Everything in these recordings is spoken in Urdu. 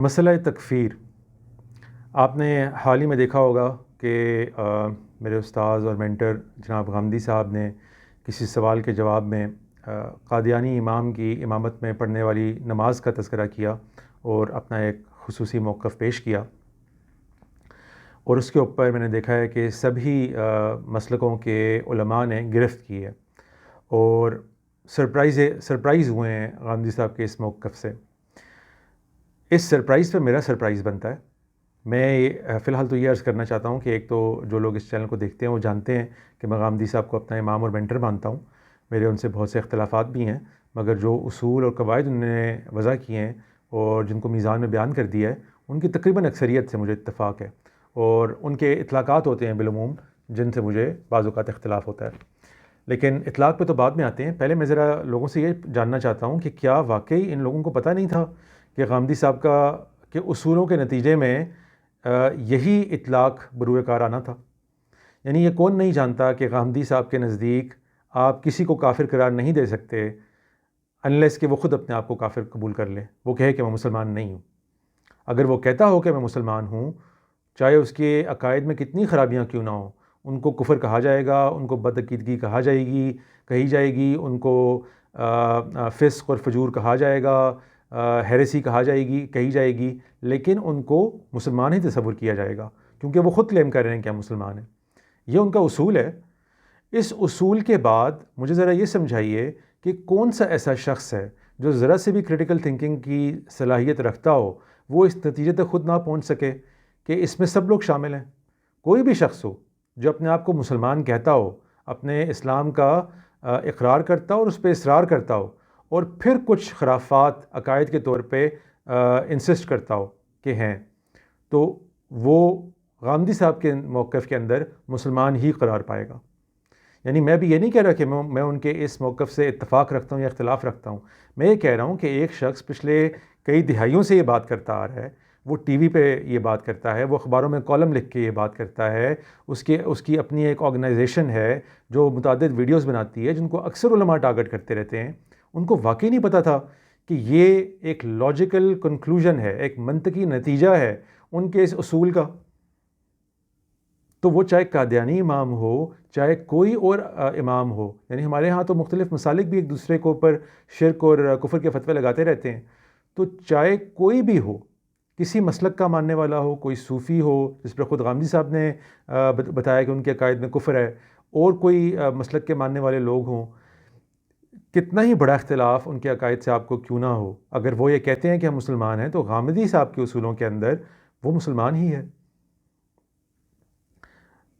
مسئلہ تکفیر، آپ نے حال ہی میں دیکھا ہوگا کہ میرے استاذ اور مینٹر جناب غامدی صاحب نے کسی سوال کے جواب میں قادیانی امام کی امامت میں پڑھنے والی نماز کا تذکرہ کیا اور اپنا ایک خصوصی موقف پیش کیا، اور اس کے اوپر میں نے دیکھا ہے کہ سبھی مسلکوں کے علماء نے گرفت کی ہے اور سرپرائز ہوئے ہیں غامدی صاحب کے اس موقف سے۔ اس سرپرائز پہ میرا سرپرائز بنتا ہے۔ میں فی الحال تو یہ عرض کرنا چاہتا ہوں کہ ایک تو جو لوگ اس چینل کو دیکھتے ہیں وہ جانتے ہیں کہ میں غامدی صاحب کو اپنا امام اور مینٹر مانتا ہوں۔ میرے ان سے بہت سے اختلافات بھی ہیں، مگر جو اصول اور قواعد انہوں نے وضع کیے ہیں اور جن کو میزان میں بیان کر دیا ہے، ان کی تقریباً اکثریت سے مجھے اتفاق ہے، اور ان کے اطلاقات ہوتے ہیں بالعموم جن سے مجھے بعض اوقات اختلاف ہوتا ہے۔ لیکن اطلاق پہ تو بعد میں آتے ہیں، پہلے میں ذرا لوگوں سے یہ جاننا چاہتا ہوں کہ کیا واقعی ان لوگوں کو پتہ نہیں تھا کہ غامدی صاحب کے اصولوں کے نتیجے میں یہی اطلاق بروئے کار آنا تھا؟ یعنی یہ کون نہیں جانتا کہ غامدی صاحب کے نزدیک آپ کسی کو کافر قرار نہیں دے سکتے انلیس کہ وہ خود اپنے آپ کو کافر قبول کر لے، وہ کہے کہ میں مسلمان نہیں ہوں۔ اگر وہ کہتا ہو کہ میں مسلمان ہوں، چاہے اس کے عقائد میں کتنی خرابیاں کیوں نہ ہوں، ان کو کفر کہا جائے گا، ان کو بدعقیدگی کہی جائے گی، ان کو فسق اور فجور کہا جائے گا، ہیریسی کہی جائے گی، لیکن ان کو مسلمان ہی تصور کیا جائے گا، کیونکہ وہ خود کلیم کر رہے ہیں کہ ہم مسلمان ہیں۔ یہ ان کا اصول ہے۔ اس اصول کے بعد مجھے ذرا یہ سمجھائیے کہ کون سا ایسا شخص ہے جو ذرا سے بھی کریٹیکل تھنکنگ کی صلاحیت رکھتا ہو، وہ اس نتیجے تک خود نہ پہنچ سکے کہ اس میں سب لوگ شامل ہیں۔ کوئی بھی شخص ہو جو اپنے آپ کو مسلمان کہتا ہو، اپنے اسلام کا اقرار کرتا ہو اور اس پہ اصرار کرتا ہو، اور پھر کچھ خرافات عقائد کے طور پہ انسسٹ کرتا ہو کہ ہیں، تو وہ غامدی صاحب کے موقف کے اندر مسلمان ہی قرار پائے گا۔ یعنی میں بھی یہ نہیں کہہ رہا کہ میں ان کے اس موقف سے اتفاق رکھتا ہوں یا اختلاف رکھتا ہوں، میں یہ کہہ رہا ہوں کہ ایک شخص پچھلے کئی دہائیوں سے یہ بات کرتا آ رہا ہے، وہ ٹی وی پہ یہ بات کرتا ہے، وہ اخباروں میں کالم لکھ کے یہ بات کرتا ہے، اس کی اپنی ایک آرگنائزیشن ہے جو متعدد ویڈیوز بناتی ہے جن کو اکثر علماء ٹارگٹ کرتے رہتے ہیں۔ ان کو واقعی نہیں پتہ تھا کہ یہ ایک لاجیکل کنکلوژن ہے، ایک منطقی نتیجہ ہے ان کے اس اصول کا۔ تو وہ چاہے قادیانی امام ہو، چاہے کوئی اور امام ہو، یعنی ہمارے ہاں تو مختلف مسالک بھی ایک دوسرے کے اوپر شرک اور کفر کے فتوے لگاتے رہتے ہیں، تو چاہے کوئی بھی ہو، کسی مسلک کا ماننے والا ہو، کوئی صوفی ہو جس پر خود غامدی صاحب نے بتایا کہ ان کے عقائد میں کفر ہے، اور کوئی مسلک کے ماننے والے لوگ ہوں، کتنا ہی بڑا اختلاف ان کے عقائد سے آپ کو کیوں نہ ہو، اگر وہ یہ کہتے ہیں کہ ہم مسلمان ہیں تو غامدی صاحب کے اصولوں کے اندر وہ مسلمان ہی ہے۔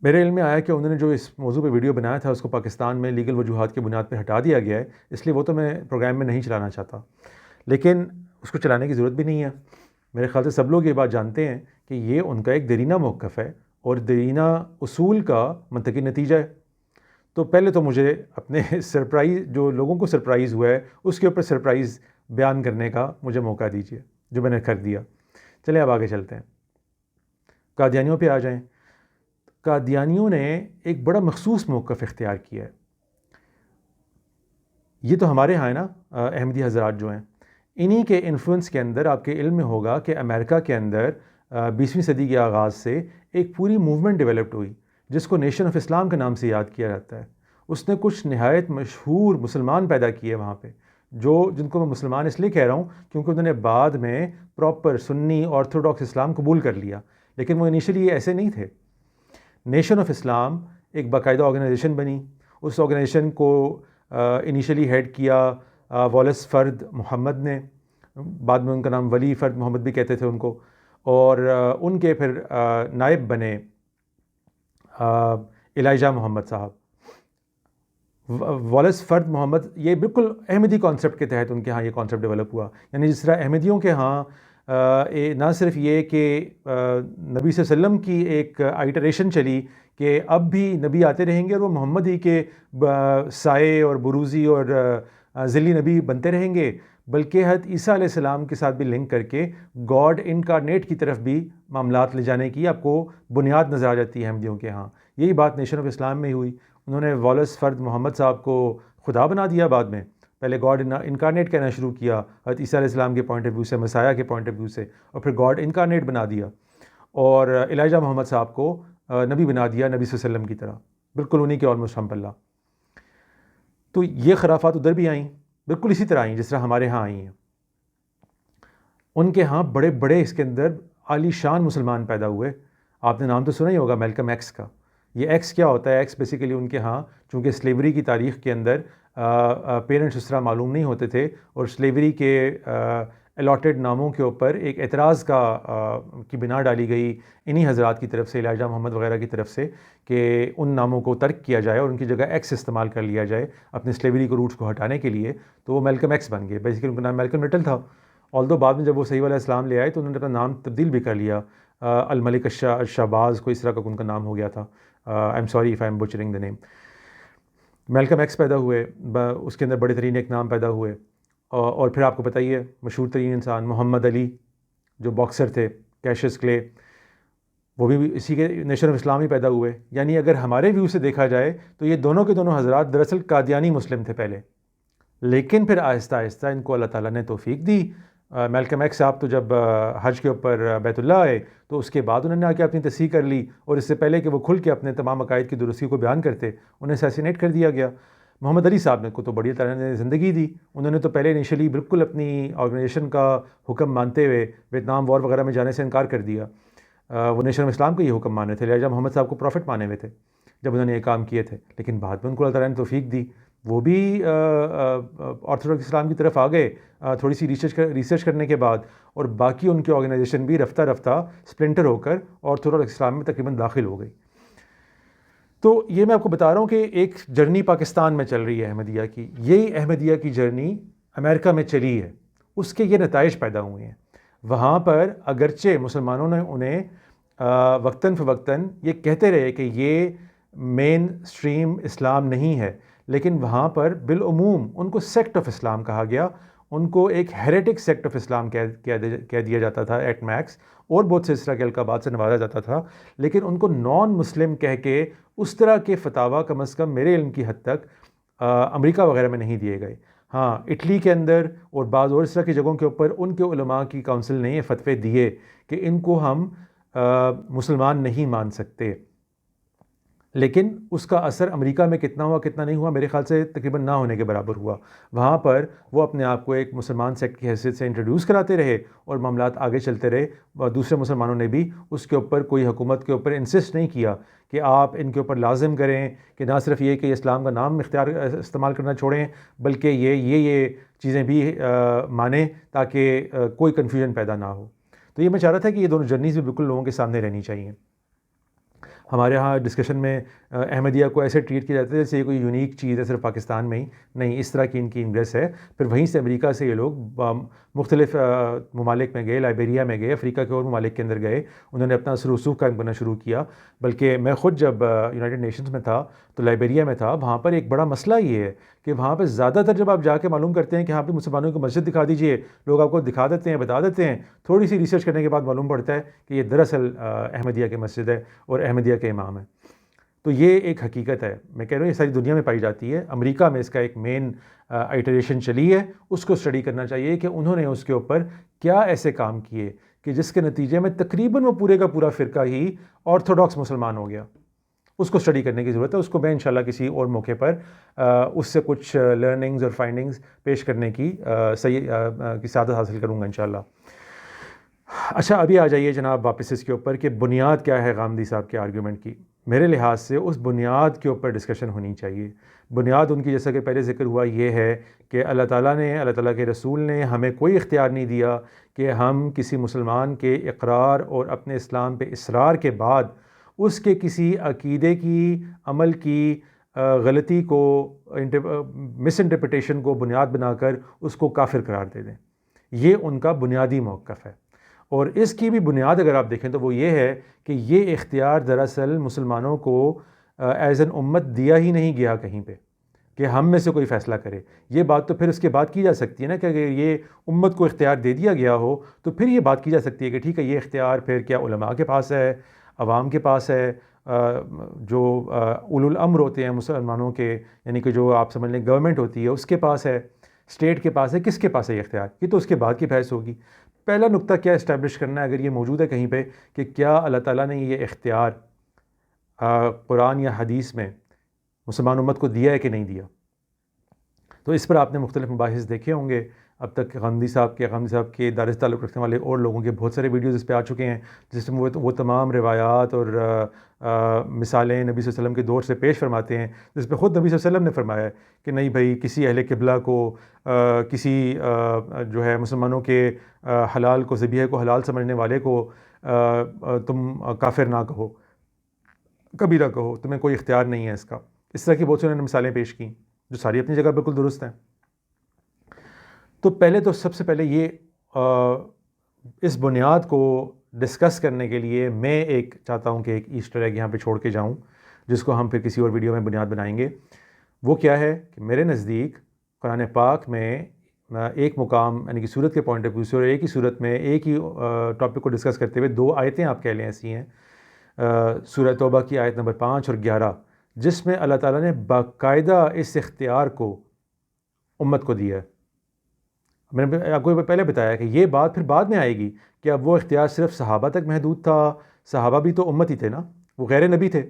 میرے علم میں آیا کہ انہوں نے جو اس موضوع پہ ویڈیو بنایا تھا اس کو پاکستان میں لیگل وجوہات کی بنیاد پہ ہٹا دیا گیا ہے، اس لیے وہ تو میں پروگرام میں نہیں چلانا چاہتا، لیکن اس کو چلانے کی ضرورت بھی نہیں ہے۔ میرے خیال سے سب لوگ یہ بات جانتے ہیں کہ یہ ان کا ایک دیرینہ موقف ہے اور دیرینہ اصول کا منطقی نتیجہ ہے۔ تو پہلے تو مجھے اپنے سرپرائز، جو لوگوں کو سرپرائز ہوا ہے، اس کے اوپر سرپرائز بیان کرنے کا مجھے موقع دیجیے، جو میں نے کر دیا۔ چلیں اب آگے چلتے ہیں، قادیانیوں پہ آ جائیں۔ قادیانیوں نے ایک بڑا مخصوص موقف اختیار کیا ہے۔ یہ تو ہمارے ہاں ہے نا، احمدی حضرات جو ہیں، انہی کے انفلوئنس کے اندر آپ کے علم میں ہوگا کہ امریکہ کے اندر 20ویں صدی کے آغاز سے ایک پوری موومنٹ ڈیولپڈ ہوئی جس کو نیشن آف اسلام کے نام سے یاد کیا جاتا ہے۔ اس نے کچھ نہایت مشہور مسلمان پیدا کیے وہاں پہ، جن کو میں مسلمان اس لیے کہہ رہا ہوں کیونکہ انہوں نے بعد میں پراپر سنی آرتھوڈاکس اسلام قبول کر لیا، لیکن وہ انیشلی ایسے نہیں تھے۔ نیشن آف اسلام ایک باقاعدہ آرگنائزیشن بنی، اس آرگنائزیشن کو انیشلی ہیڈ کیا والس فرد محمد نے، بعد میں ان کا نام ولی فرد محمد بھی کہتے تھے ان کو، اور ان کے پھر نائب بنے الائجہ محمد صاحب۔ والس فرد محمد، یہ بالکل احمدی کانسیپٹ کے تحت ان کے ہاں یہ کانسیپٹ ڈیولپ ہوا، یعنی جس طرح احمدیوں کے ہاں نہ صرف یہ کہ نبی صلی اللہ علیہ وسلم کی ایک آئٹریشن چلی کہ اب بھی نبی آتے رہیں گے اور وہ محمد ہی کے سائے اور بروزی اور ذلی نبی بنتے رہیں گے، بلکہ حضرت عیسیٰ علیہ السلام کے ساتھ بھی لنک کر کے گاڈ انکارنیٹ کی طرف بھی معاملات لے جانے کی آپ کو بنیاد نظر آ جاتی ہے احمدیوں کے ہاں۔ یہی بات نیشن آف اسلام میں ہوئی، انہوں نے والس فرد محمد صاحب کو خدا بنا دیا بعد میں، پہلے گاڈ انکارنیٹ کہنا شروع کیا حضرت عیسیٰ علیہ السلام کے پوائنٹ آف ویو سے، مسیح کے پوائنٹ آف ویو سے، اور پھر گاڈ انکارنیٹ بنا دیا، اور الہجہ محمد صاحب کو نبی بنا دیا، نبی صلی اللہ علیہ وسلم کی طرح، بالکل انہی کے آلموسٹ ہم پلہ۔ تو یہ خرافات ادھر بھی آئیں، بالکل اسی طرح آئیں جس طرح ہمارے ہاں آئی ہیں۔ ان کے ہاں بڑے بڑے اس کے اندر عالی شان مسلمان پیدا ہوئے۔ آپ نے نام تو سنا ہی ہوگا میلکم ایکس کا۔ یہ ایکس کیا ہوتا ہے؟ ایکس بیسیکلی ان کے ہاں چونکہ سلیوری کی تاریخ کے اندر پیرنٹس اس طرح معلوم نہیں ہوتے تھے، اور سلیوری کے الاٹڈ ناموں کے اوپر ایک اعتراض کی بنا ڈالی گئی انہی حضرات کی طرف سے، الہجہ محمد وغیرہ کی طرف سے، کہ ان ناموں کو ترک کیا جائے اور ان کی جگہ ایکس استعمال کر لیا جائے اپنے سلیوری کو روٹس کو ہٹانے کے لیے، تو وہ میلکم ایکس بن گئے۔ بیسیکلی ان کا نام میلکم لٹل تھا، آلدو بعد میں جب وہ صحیح علیہ السلام لے آئے تو انہوں نے اپنا نام تبدیل بھی کر لیا، الملک الشہباز کو، اس طرح کا ان کا نام ہو گیا تھا۔ I am sorry if I am butchering the name. Malcolm X پیدا ہوئے، اس کے اندر بڑے ترین ایک نام پیدا ہوئے، اور پھر آپ کو بتائیے مشہور ترین انسان محمد علی جو باکسر تھے، کیشس کلے، وہ بھی اسی کے نیشن آف اسلام ہی پیدا ہوئے۔ یعنی اگر ہمارے ویو سے دیکھا جائے تو یہ دونوں کے دونوں حضرات دراصل قادیانی مسلم تھے پہلے، لیکن پھر آہستہ آہستہ ان کو اللہ تعالیٰ نے توفیق دی۔ میلکم ایکس صاحب تو جب حج کے اوپر بیت اللہ آئے تو اس کے بعد انہوں نے آ کے اپنی تصحیح کر لی، اور اس سے پہلے کہ وہ کھل کے اپنے تمام عقائد کی درستی کو بیان کرتے انہیں اسیسینیٹ کر دیا گیا۔ محمد علی صاحب نے کو تو بڑی طرح نے زندگی دی، انہوں نے تو پہلے انیشلی بالکل اپنی آرگنائزیشن کا حکم مانتے ہوئے ویتنام وار وغیرہ میں جانے سے انکار کر دیا۔ وہ نیشن آف اسلام کا یہ حکم مانے تھے، لہٰذا محمد صاحب کو پروفٹ مانے ہوئے تھے جب انہوں نے یہ کام کیے تھے، لیکن بعد میں ان کو اللہ تعالیٰ نے توفیق دی، وہ بھی آرتھوڈاکس اسلام کی طرف آ گئے تھوڑی سی ریسرچ کرنے کے بعد، اور باقی ان کی آرگنائزیشن بھی رفتہ رفتہ سپلنٹر ہو کر آرتھوڈاکس اسلام میں تقریباً داخل ہو گئی۔ تو یہ میں آپ کو بتا رہا ہوں کہ ایک جرنی پاکستان میں چل رہی ہے احمدیہ کی، یہی احمدیہ کی جرنی امریکہ میں چلی ہے، اس کے یہ نتائج پیدا ہوئے ہیں۔ وہاں پر اگرچہ مسلمانوں نے انہیں وقتاً فوقتاً یہ کہتے رہے کہ یہ مین سٹریم اسلام نہیں ہے، لیکن وہاں پر بالعموم ان کو سیکٹ آف اسلام کہا گیا، ان کو ایک ہیریٹک سیکٹ آف اسلام کہہ دیا جاتا تھا ایٹ میکس، اور بہت سے اس طرح کے القابات سے نوازا جاتا تھا، لیکن ان کو نان مسلم کہہ کے اس طرح کے فتاویٰ کم از کم میرے علم کی حد تک امریکہ وغیرہ میں نہیں دیے گئے۔ ہاں اٹلی کے اندر اور بعض اور اس طرح کی جگہوں کے اوپر ان کے علماء کی کونسل نے یہ فتوے دیے کہ ان کو ہم مسلمان نہیں مان سکتے، لیکن اس کا اثر امریکہ میں کتنا ہوا کتنا نہیں ہوا، میرے خیال سے تقریباً نہ ہونے کے برابر ہوا۔ وہاں پر وہ اپنے آپ کو ایک مسلمان سیکٹ کی حیثیت سے انٹروڈیوس کراتے رہے اور معاملات آگے چلتے رہے، اور دوسرے مسلمانوں نے بھی اس کے اوپر کوئی حکومت کے اوپر انسسٹ نہیں کیا کہ آپ ان کے اوپر لازم کریں کہ نہ صرف یہ کہ اسلام کا نام استعمال کرنا چھوڑیں، بلکہ یہ چیزیں بھی مانیں تاکہ کوئی کنفیوژن پیدا نہ ہو۔ تو یہ میں چاہ رہا تھا کہ یہ دونوں جرنیز بھی بالکل لوگوں کے سامنے رہنی چاہیے۔ ہمارے ہاں ڈسکشن میں احمدیہ کو ایسے ٹریٹ کیا جاتا ہے جیسے یہ کوئی یونیک چیز ہے صرف پاکستان میں ہی، نہیں، اس طرح کی ان کی انگریس ہے۔ پھر وہیں سے امریکہ سے یہ لوگ مختلف ممالک میں گئے، لائبیریا میں گئے، افریقہ کے اور ممالک کے اندر گئے، انہوں نے اپنا اثر و رسوخ قائم کرنا شروع کیا۔ بلکہ میں خود جب یونائٹڈ نیشنز میں تھا تو لائبیریا میں تھا، وہاں پر ایک بڑا مسئلہ یہ ہے کہ وہاں پہ زیادہ تر جب آپ جا کے معلوم کرتے ہیں کہ ہاں پہ مسلمانوں کی مسجد دکھا دیجئے، لوگ آپ کو دکھا دیتے ہیں، بتا دیتے ہیں، تھوڑی سی ریسرچ کرنے کے بعد معلوم پڑتا ہے کہ یہ دراصل احمدیہ کی مسجد ہے اور احمدیہ کے امام ہیں۔ تو یہ ایک حقیقت ہے، میں کہہ رہا ہوں یہ ساری دنیا میں پائی جاتی ہے، امریکہ میں اس کا ایک مین آئٹریشن چلی ہے، اس کو اسٹڈی کرنا چاہیے کہ انہوں نے اس کے اوپر کیا ایسے کام کیے کہ جس کے نتیجے میں تقریباً وہ پورے کا پورا فرقہ ہی آرتھوڈاکس مسلمان ہو گیا۔ اس کو اسٹڈی کرنے کی ضرورت ہے، اس کو میں انشاءاللہ کسی اور موقع پر اس سے کچھ لرننگز اور فائنڈنگز پیش کرنے کی سعادت حاصل کروں گا انشاءاللہ۔ اچھا، ابھی آ جائیے جناب واپس اس کے اوپر کہ بنیاد کیا ہے غامدی صاحب کے آرگیومنٹ کی۔ میرے لحاظ سے اس بنیاد کے اوپر ڈسکشن ہونی چاہیے۔ بنیاد ان کی جیسا کہ پہلے ذکر ہوا یہ ہے کہ اللہ تعالیٰ کے رسول نے ہمیں کوئی اختیار نہیں دیا کہ ہم کسی مسلمان کے اقرار اور اپنے اسلام پہ اصرار کے بعد اس کے کسی عقیدے کی، عمل کی غلطی کو، مس انٹرپریٹیشن کو بنیاد بنا کر اس کو کافر قرار دے دیں۔ یہ ان کا بنیادی موقف ہے، اور اس کی بھی بنیاد اگر آپ دیکھیں تو وہ یہ ہے کہ یہ اختیار دراصل مسلمانوں کو ایز این امت دیا ہی نہیں گیا کہیں پہ کہ ہم میں سے کوئی فیصلہ کرے۔ یہ بات تو پھر اس کے بعد کی جا سکتی ہے نا کہ اگر یہ امت کو اختیار دے دیا گیا ہو تو پھر یہ بات کی جا سکتی ہے کہ ٹھیک ہے، یہ اختیار پھر کیا علماء کے پاس ہے، عوام کے پاس ہے، جو اولو الامر ہوتے ہیں مسلمانوں کے، یعنی کہ جو آپ سمجھ لیں گورنمنٹ ہوتی ہے، اس کے پاس ہے، اسٹیٹ کے پاس ہے، کس کے پاس ہے یہ اختیار؟ یہ تو اس کے بعد کی بحث ہوگی. پہلا نقطہ کیا اسٹیبلش کرنا ہے اگر یہ موجود ہے کہیں پہ کہ کیا اللہ تعالیٰ نے یہ اختیار قرآن یا حدیث میں مسلمان امت کو دیا ہے کہ نہیں دیا. تو اس پر آپ نے مختلف مباحث دیکھے ہوں گے. اب تک غامدی صاحب کے دار سے تعلق رکھنے والے اور لوگوں کے بہت سارے ویڈیوز اس پہ آ چکے ہیں، جس میں وہ تمام روایات اور مثالیں نبی صلی اللہ علیہ وسلم کے دور سے پیش فرماتے ہیں، جس پہ خود نبی صلی اللہ علیہ وسلم نے فرمایا ہے کہ نہیں بھائی، کسی اہل قبلہ کو کسی جو ہے مسلمانوں کے حلال کو، ذبیحہ کو حلال سمجھنے والے کو تم کافر نہ کہو، کبھی نہ کہو، تمہیں کوئی اختیار نہیں ہے اس کا. اس طرح کی بہت سی انہوں نے مثالیں پیش کیں جو ساری اپنی جگہ بالکل درست ہیں. تو پہلے تو سب سے پہلے یہ اس بنیاد کو ڈسکس کرنے کے لیے میں چاہتا ہوں کہ ایک ایسٹر ایگ یہاں پہ چھوڑ کے جاؤں، جس کو ہم پھر کسی اور ویڈیو میں بنیاد بنائیں گے. وہ کیا ہے کہ میرے نزدیک قرآن پاک میں ایک مقام، یعنی کہ صورت کے پوائنٹ آف ویو سے، اور ایک ہی صورت میں ایک ہی ٹاپک کو ڈسکس کرتے ہوئے 2 آیتیں آپ کہہ لیں ایسی ہیں، سورہ توبہ کی آیت نمبر 5 اور 11، جس میں اللہ تعالیٰ نے باقاعدہ اس اختیار کو امت کو دیا ہے. میں نے آپ کو پہلے بتایا کہ یہ بات پھر بعد میں آئے گی کہ اب وہ اختیار صرف صحابہ تک محدود تھا. صحابہ بھی تو امت ہی تھے نا، وہ غیر نبی تھے.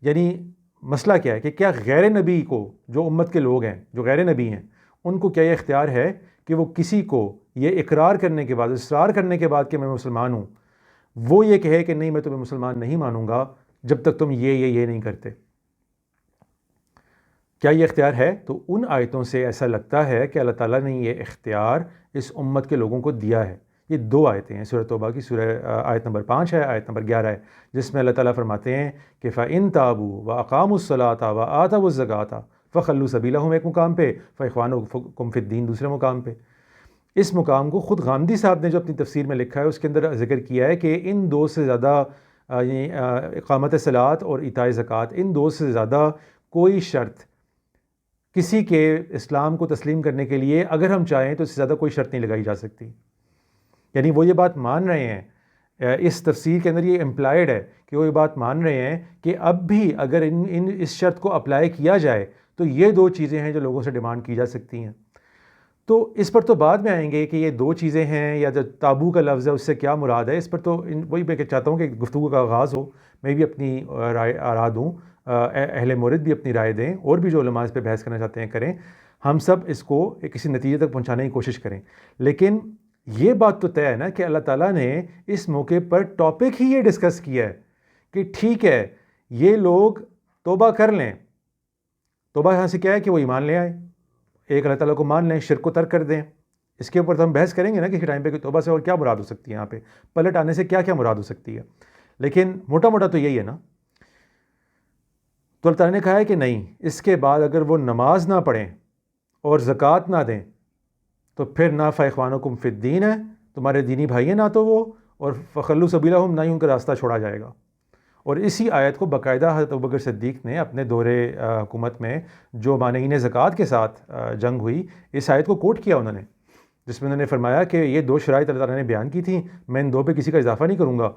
یعنی مسئلہ کیا ہے کہ کیا غیر نبی کو، جو امت کے لوگ ہیں جو غیر نبی ہیں، ان کو کیا یہ اختیار ہے کہ وہ کسی کو یہ اقرار کرنے کے بعد، اصرار کرنے کے بعد کہ میں مسلمان ہوں، وہ یہ کہے کہ نہیں میں تمہیں مسلمان نہیں مانوں گا جب تک تم یہ نہیں کرتے؟ کیا یہ اختیار ہے؟ تو ان آیتوں سے ایسا لگتا ہے کہ اللہ تعالیٰ نے یہ اختیار اس امت کے لوگوں کو دیا ہے. یہ 2 آیتیں ہیں، سورہ توبہ کی آیت نمبر 5 ہے، آیت نمبر 11 ہے، جس میں اللہ تعالیٰ فرماتے ہیں کہ فَإِن تَابُوا وَأَقَامُوا الصَّلَاةَ وَآتَوُا الزَّكَاةَ فَخَلُّوا سَبِيلَهُمْ ایک مقام پہ، فَإِخْوَانُكُمْ فِي الدِّينِ دوسرے مقام پہ. اس مقام کو خود غامدی صاحب نے جو اپنی تفسیر میں لکھا ہے اس کے اندر ذکر کیا ہے کہ ان 2 سے زیادہ، اقامت صلاۃ اور ایتاء زکوٰۃ، ان 2 سے زیادہ کوئی شرط کسی کے اسلام کو تسلیم کرنے کے لیے اگر ہم چاہیں تو اس سے زیادہ کوئی شرط نہیں لگائی جا سکتی. یعنی وہ یہ بات مان رہے ہیں، اس تفسیر کے اندر یہ امپلائڈ ہے کہ وہ یہ بات مان رہے ہیں کہ اب بھی اگر اس شرط کو اپلائی کیا جائے تو یہ 2 چیزیں ہیں جو لوگوں سے ڈیمانڈ کی جا سکتی ہیں. تو اس پر تو بعد میں آئیں گے کہ یہ 2 چیزیں ہیں یا جو تابو کا لفظ ہے اس سے کیا مراد ہے. اس پر تو وہی میں چاہتا ہوں کہ گفتگو کا آغاز ہو، میں بھی اپنی رائے آرا دوں، اہل مورد بھی اپنی رائے دیں، اور بھی جو علماء اس پہ بحث کرنا چاہتے ہیں کریں. ہم سب اس کو کسی نتیجے تک پہنچانے کی کوشش کریں. لیکن یہ بات تو طے ہے نا کہ اللہ تعالیٰ نے اس موقع پر ٹاپک ہی یہ ڈسکس کیا ہے کہ ٹھیک ہے یہ لوگ توبہ کر لیں. توبہ یہاں سے کیا ہے کہ وہ ایمان لے آئیں، ایک اللہ تعالیٰ کو مان لیں، شرک کو ترک کر دیں. اس کے اوپر تو ہم بحث کریں گے نا کہ ٹائم پہ کہ توبہ سے اور کیا مراد ہو سکتی ہے، یہاں پہ پلٹ آنے سے کیا کیا مراد ہو سکتی ہے. لیکن موٹا موٹا تو یہی ہے نا. تو اللہ تعالیٰ نے کہا ہے کہ نہیں، اس کے بعد اگر وہ نماز نہ پڑھیں اور زکوٰۃ نہ دیں تو پھر نہ فَإِخْوَانُكُمْ فِي الدِّينِ ہے، تمہارے دینی بھائی ہیں نہ تو وہ، اور فَخَلُّوا سَبِيلَهُمْ نہ ہی ان کا راستہ چھوڑا جائے گا. اور اسی آیت کو باقاعدہ حضرت ابوبکر صدیق نے اپنے دور حکومت میں جو مانعین زکوٰۃ کے ساتھ جنگ ہوئی، اس آیت کو کوٹ کیا انہوں نے، جس میں انہوں نے فرمایا کہ یہ 2 شرائط اللہ تعالیٰ نے بیان کی تھیں، میں ان 2 پہ کسی کا اضافہ نہیں کروں گا،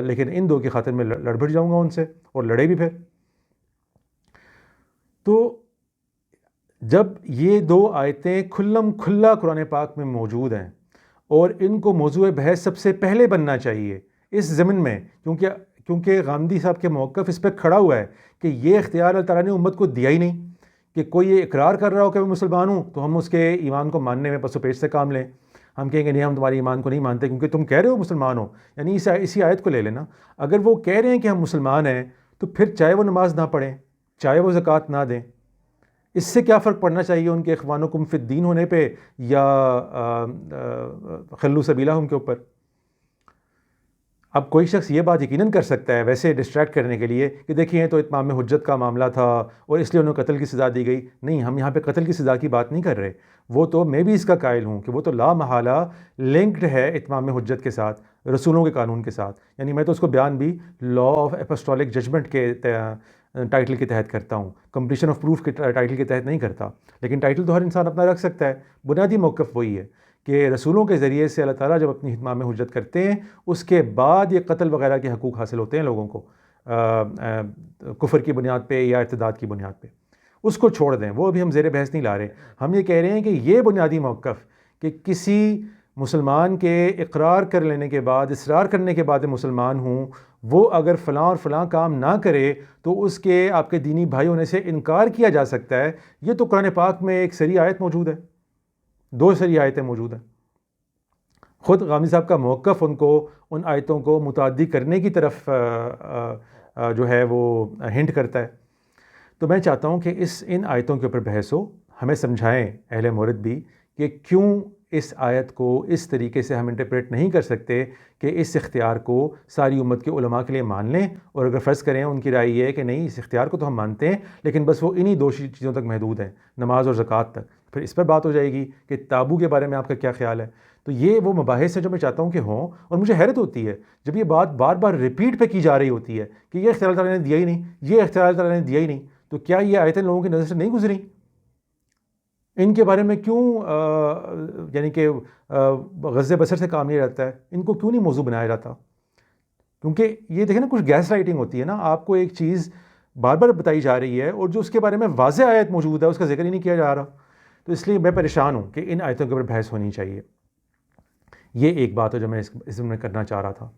لیکن ان 2 کی خاطر میں لڑ بھڑ جاؤں گا ان سے، اور لڑے بھی پھر. تو جب یہ 2 آیتیں کھلم کھلا قرآن پاک میں موجود ہیں اور ان کو موضوع بحث سب سے پہلے بننا چاہیے اس ضمن میں، کیونکہ غامدی صاحب کے موقف اس پہ کھڑا ہوا ہے کہ یہ اختیار اللہ تعالیٰ نے امت کو دیا ہی نہیں، کہ کوئی یہ اقرار کر رہا ہو کہ میں مسلمان ہوں تو ہم اس کے ایمان کو ماننے میں پس و پیش سے کام لیں. ہم کہیں گے نہیں، ہم تمہارے ایمان کو نہیں مانتے کیونکہ تم کہہ رہے ہو مسلمان ہو. یعنی اسی آیت کو لے لینا، اگر وہ کہہ رہے ہیں کہ ہم مسلمان ہیں تو پھر چاہے وہ نماز نہ پڑھیں، چاہے وہ زکوٰۃ نہ دیں، اس سے کیا فرق پڑنا چاہیے ان کے اخوانکم فی الدین ہونے پہ یا خلو سبیلہم کے اوپر. اب کوئی شخص یہ بات یقیناً کر سکتا ہے ویسے ڈسٹریکٹ کرنے کے لیے کہ دیکھیے تو اتمام حجت کا معاملہ تھا اور اس لیے انہوں قتل کی سزا دی گئی. نہیں، ہم یہاں پہ قتل کی سزا کی بات نہیں کر رہے. وہ تو میں بھی اس کا قائل ہوں کہ وہ تو لا محالہ لنکڈ ہے اتمام حجت کے ساتھ، رسولوں کے قانون کے ساتھ. یعنی میں تو اس کو بیان بھی لا آف اپسٹولک ججمنٹ کے ٹائٹل کے تحت کرتا ہوں، کمپلیشن آف پروف کے ٹائٹل کے تحت نہیں کرتا. لیکن ٹائٹل تو ہر انسان اپنا رکھ سکتا ہے. بنیادی موقف وہی ہے کہ رسولوں کے ذریعے سے اللہ تعالیٰ جب اپنی اتمام حجت کرتے ہیں اس کے بعد یہ قتل وغیرہ کے حقوق حاصل ہوتے ہیں لوگوں کو، کفر کی بنیاد پہ یا ارتداد کی بنیاد پہ. اس کو چھوڑ دیں، وہ ابھی ہم زیر بحث نہیں لا رہے. ہم یہ کہہ رہے ہیں کہ یہ بنیادی موقف کہ کسی مسلمان کے اقرار کر لینے کے بعد، اصرار کرنے کے بعد مسلمان ہوں، وہ اگر فلاں اور فلاں کام نہ کرے تو اس کے آپ کے دینی بھائی ہونے سے انکار کیا جا سکتا ہے. یہ تو قرآن پاک میں ایک صریح آیت موجود ہے، 2 صریح آیتیں موجود ہیں. خود غامدی صاحب کا موقف ان کو ان آیتوں کو متعدی کرنے کی طرف جو ہے وہ ہنٹ کرتا ہے. تو میں چاہتا ہوں کہ ان آیتوں کے اوپر بحث ہو، ہمیں سمجھائیں اہل مورد بھی کہ کیوں اس آیت کو اس طریقے سے ہم انٹرپریٹ نہیں کر سکتے کہ اس اختیار کو ساری امت کے علماء کے لیے مان لیں، اور اگر فرض کریں ان کی رائے یہ ہے کہ نہیں اس اختیار کو تو ہم مانتے ہیں لیکن بس وہ انہی 2 چیزوں تک محدود ہیں، نماز اور زکوٰۃ تک، پھر اس پر بات ہو جائے گی کہ تابو کے بارے میں آپ کا کیا خیال ہے. تو یہ وہ مباحث ہیں جو میں چاہتا ہوں کہ ہوں. اور مجھے حیرت ہوتی ہے جب یہ بات بار بار ریپیٹ پہ کی جا رہی ہوتی ہے کہ یہ اختیار اللہ تعالیٰ نے دیا ہی نہیں، یہ اختیار اللہ تعالیٰ نے دیا ہی نہیں. تو کیا یہ آیتیں لوگوں کی نظر سے نہیں گزری؟ ان کے بارے میں کیوں یعنی کہ غض بصر سے کام نہیں رہتا ہے؟ ان کو کیوں نہیں موضوع بنایا جاتا؟ کیونکہ یہ دیکھیں نا، کچھ گیس لائٹنگ ہوتی ہے نا، آپ کو ایک چیز بار بار بتائی جا رہی ہے اور جو اس کے بارے میں واضح آیت موجود ہے اس کا ذکر ہی نہیں کیا جا رہا. تو اس لیے میں پریشان ہوں کہ ان آیتوں کے اوپر بحث ہونی چاہیے. یہ ایک بات ہے جو میں اس میں کرنا چاہ رہا تھا.